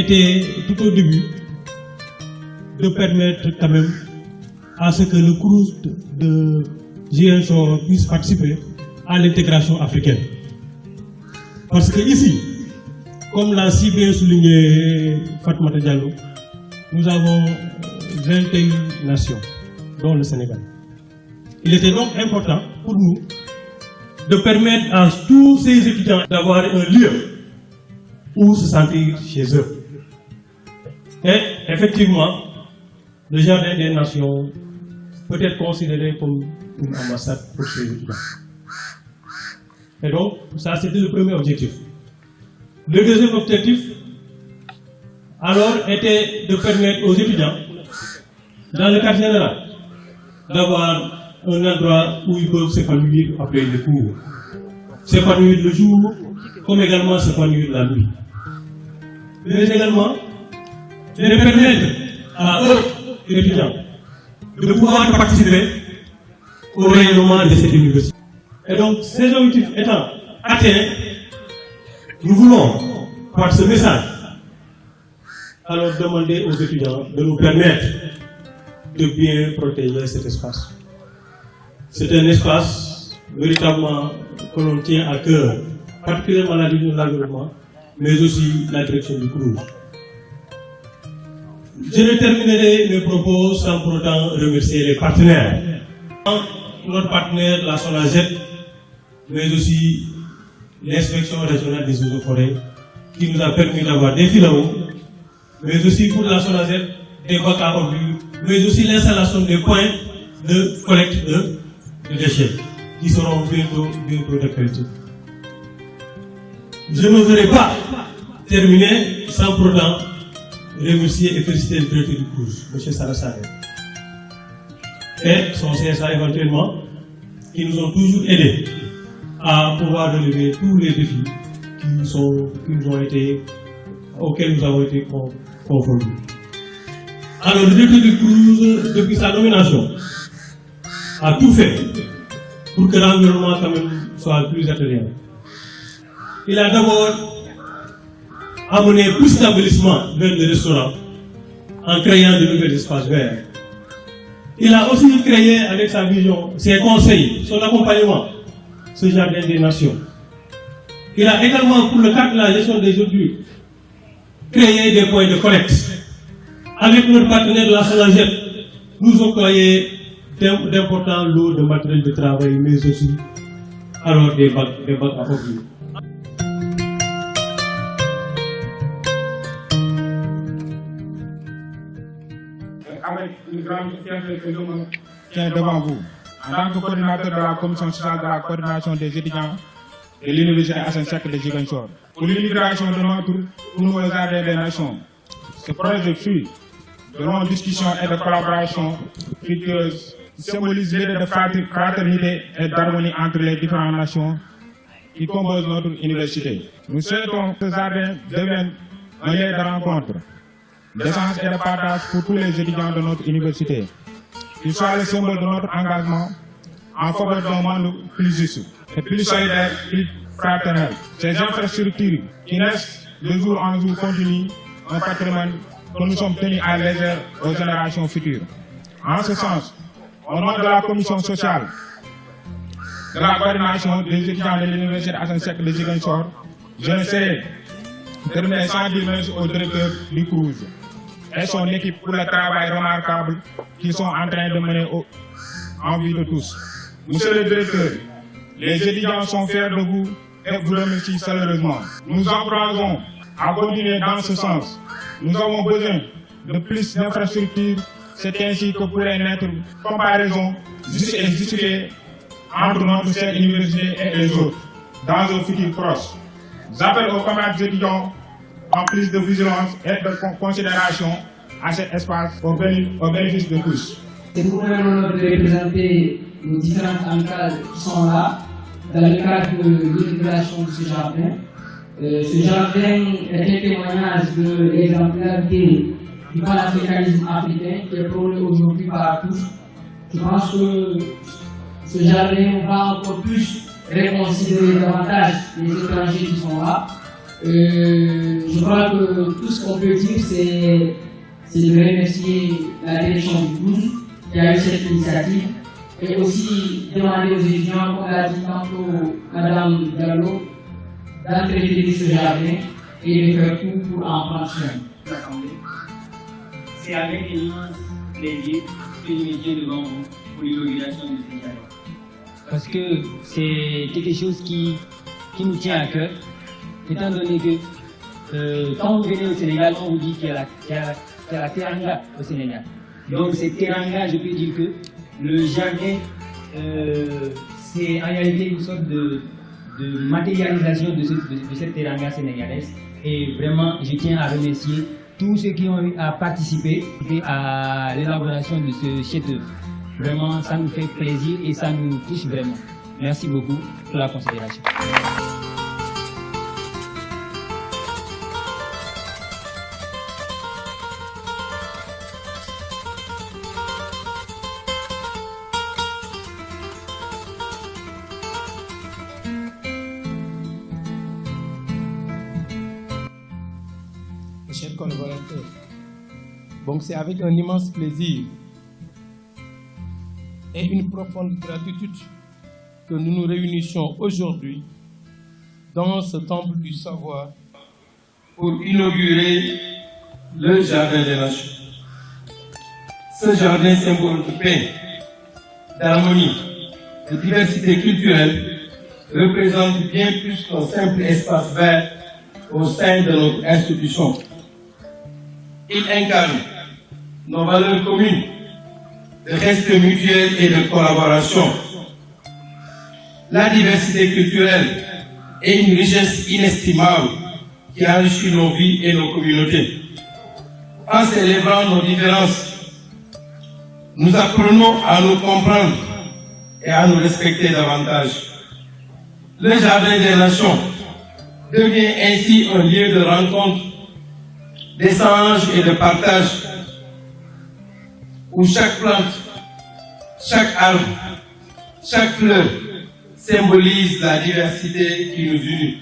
était tout au début de permettre quand même à ce que le Crous de Ziguinchor puisse participer à l'intégration africaine. Parce que ici, comme l'a si bien souligné Fatoumata Diallo, nous avons 21 nations, dont le Sénégal. Il était donc important pour nous de permettre à tous ces étudiants d'avoir un lieu où se sentir chez eux. Et effectivement, le Jardin des Nations peut être considéré comme une ambassade pour ces étudiants. Et donc, ça c'était le premier objectif. Le deuxième objectif, alors, était de permettre aux étudiants, dans le cadre général, d'avoir un endroit où ils peuvent s'épanouir après les cours. S'épanouir le jour, comme également s'épanouir la nuit. Mais également, de permettre à eux, les étudiants, de pouvoir participer au rayonnement de cette université. Et donc, ces objectifs étant atteints, nous voulons, par ce message, alors demander aux étudiants de nous permettre de bien protéger cet espace. C'est un espace véritablement que l'on tient à cœur, particulièrement la direction de l'environnement, mais aussi la direction du Crous. Je ne terminerai mes propos sans pour autant remercier les partenaires. Notre partenaire, la SONAGED, mais aussi l'inspection régionale des eaux et forêts, qui nous a permis d'avoir des filaos, mais aussi pour la SONAGED, des bacs à ordures, mais aussi l'installation des points de collecte de déchets, qui seront bientôt d'actualité. Je ne voudrais pas terminer sans pour autant remercier et féliciter le directeur du Crous, M. Sarasare, et son CSA éventuellement, qui nous ont toujours aidés à pouvoir relever tous les défis auxquels nous avons été confrontés. Alors, le directeur du Crous, depuis sa nomination, a tout fait pour que l'environnement quand même soit plus attrayant. Il a d'abord amené plus d'établissements vers le restaurant en créant de nouveaux espaces verts. Il a aussi créé avec sa vision, ses conseils, son accompagnement, ce Jardin des Nations. Il a également, pour le cadre de la gestion des ordures, créé des points de collecte. Avec notre partenaire de la SONAGED, nous octroyons d'importants lots de matériel de travail, mais aussi alors des bacs à ordures. Avec une grande fierté que je me tiens devant vous, en tant que coordinateur de la commission sociale de la coordination des étudiants de l'Université Assane Seck de Ziguinchor, pour l'immigration de notre nouveau Jardin des Nations. Ce projet fut de longues discussions et de collaboration fructueuses qui symbolise l'idée de fraternité et d'harmonie entre les différentes nations qui composent notre université. Nous souhaitons que ce jardin devienne un lieu de rencontre, d'échange et de partage pour tous les étudiants de notre université. Qu'il soit le symbole de notre engagement en faveur d'un monde plus juste et plus solidaire, plus fraternel. Ces infrastructures qui naissent de jour en jour continuent un patrimoine que nous sommes tenus à légère aux générations futures. En ce sens, au nom de la commission sociale de la coordination des étudiants de l'Université Assane Seck de Ziguinchor, je ne sais terminer sans dire merci au directeur du Crous et son équipe pour le travail remarquable qu'ils sont en train de mener en vue de tous. Monsieur le directeur, les étudiants sont fiers de vous et vous remercient chaleureusement. Nous encourageons à continuer dans ce sens. Nous avons besoin de plus d'infrastructures. C'est ainsi que pourrait naître une comparaison juste et justifiée entre notre chère université et les autres dans un futur proche. J'appelle aux camarades étudiants en plus de vigilance et de considération à cet espace au bénéfice de tous. C'est pour moi l'honneur de représenter nos différentes amicales qui sont là dans le cadre de l'inauguration de ce jardin. Ce jardin est un témoignage de l'exemplarité du panafricanisme africain qui est prôné aujourd'hui par tous. Je pense que ce jardin va encore plus réconsidérer davantage les étrangers qui sont là. Je crois que tout ce qu'on peut dire, c'est de remercier la direction du CROUS qui a eu cette initiative et aussi demander aux étudiants, comme l'a dit tantôt Madame Diallo, d'entretenir ce jardin et de faire tout pour en prendre soin. C'est avec un immense plaisir que je me tiens devant vous pour l'inauguration de ce jardin. Parce que c'est quelque chose qui nous tient à cœur, étant donné que quand vous venez au Sénégal, on vous dit qu'il y a la teranga au Sénégal. Donc cette teranga, je peux dire que le jardin, c'est en réalité une sorte de matérialisation de cette teranga sénégalaise. Et vraiment, je tiens à remercier tous ceux qui ont eu à participer à l'élaboration de ce chef-d'œuvre. Vraiment, ça nous fait plaisir et ça nous touche vraiment. Merci beaucoup pour la considération. Chers collaborateurs, donc c'est avec un immense plaisir et une profonde gratitude que nous nous réunissons aujourd'hui dans ce temple du savoir pour inaugurer le Jardin des Nations. Ce jardin symbole de paix, d'harmonie, de diversité culturelle représente bien plus qu'un simple espace vert au sein de notre institution. Il incarne nos valeurs communes de respect mutuel et de collaboration. La diversité culturelle est une richesse inestimable qui enrichit nos vies et nos communautés. En célébrant nos différences, nous apprenons à nous comprendre et à nous respecter davantage. Le Jardin des Nations devient ainsi un lieu de rencontre, d'échange et de partage, où chaque plante, chaque arbre, chaque fleur symbolise la diversité qui nous unit.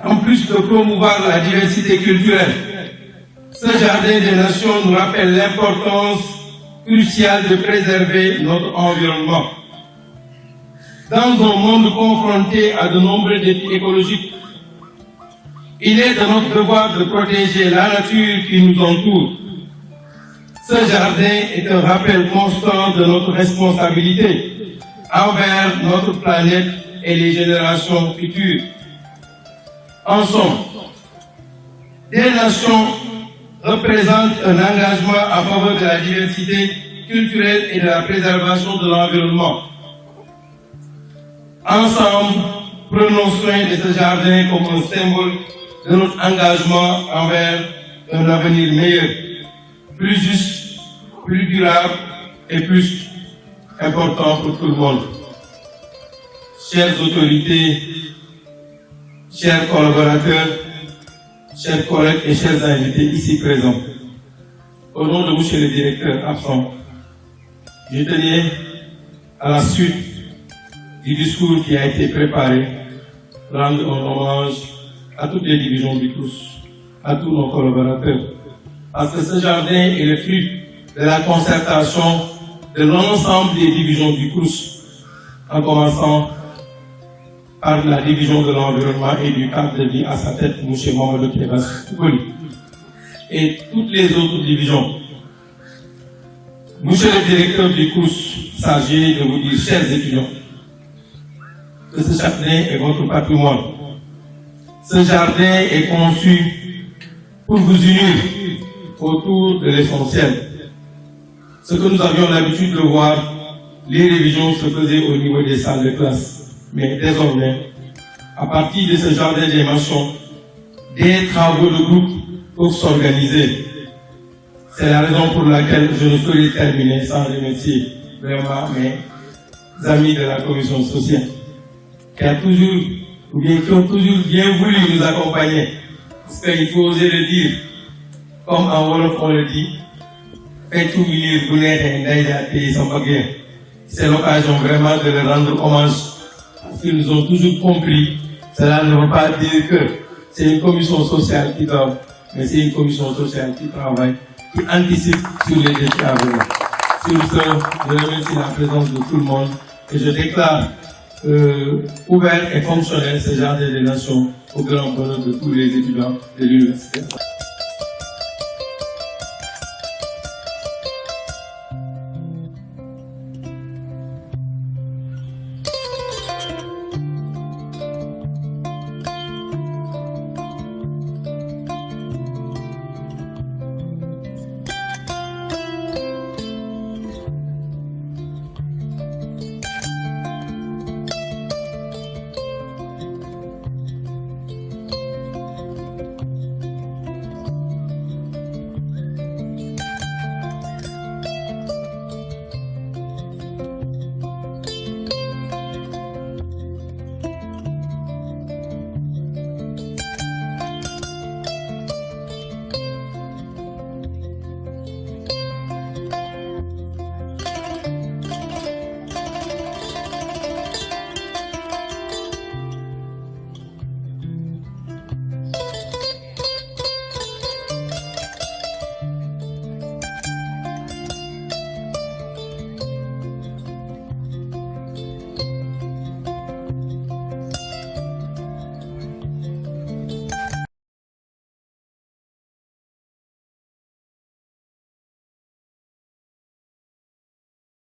En plus de promouvoir la diversité culturelle, ce Jardin des Nations nous rappelle l'importance cruciale de préserver notre environnement. Dans un monde confronté à de nombreux défis écologiques, il est de notre devoir de protéger la nature qui nous entoure. Ce jardin est un rappel constant de notre responsabilité envers notre planète et les générations futures. En somme, des nations représentent un engagement en faveur de la diversité culturelle et de la préservation de l'environnement. Ensemble, prenons soin de ce jardin comme un symbole de notre engagement envers un avenir meilleur, plus juste, plus durable et plus important pour tout le monde. Chères autorités, chers collaborateurs, chers collègues et chers invités ici présents, au nom de monsieur le directeur absent, je tenais à la suite du discours qui a été préparé, rendre un hommage à toutes les divisions du CROUS, à tous nos collaborateurs, parce que ce jardin est le fruit de la concertation de l'ensemble des divisions du CROUS, en commençant par la division de l'environnement et du cadre de vie à sa tête, M. Mamadou Kébas Kouli, et toutes les autres divisions. Monsieur le directeur du CROUS, s'agit de vous dire, chers étudiants, que ce jardin est votre patrimoine. Ce jardin est conçu pour vous unir autour de l'essentiel. Ce que nous avions l'habitude de voir, les révisions se faisaient au niveau des salles de classe. Mais désormais, à partir de ce jardin des nations, des travaux de groupe peuvent s'organiser. C'est la raison pour laquelle je ne saurais terminer sans remercier vraiment mes amis de la commission sociale, qui ont toujours bien voulu nous accompagner. Parce qu'il faut oser le dire, comme en Wolof on le dit, c'est l'occasion vraiment de leur rendre hommage, parce qu'ils nous ont toujours compris Cela ne veut pas dire que c'est une commission sociale qui dort, mais c'est une commission sociale qui travaille, qui anticipe sur les défis à venir. Sur ce, je remercie la présence de tout le monde et je déclare ouvert et fonctionnel ce jardin des nations au grand bonheur de tous les étudiants de l'université.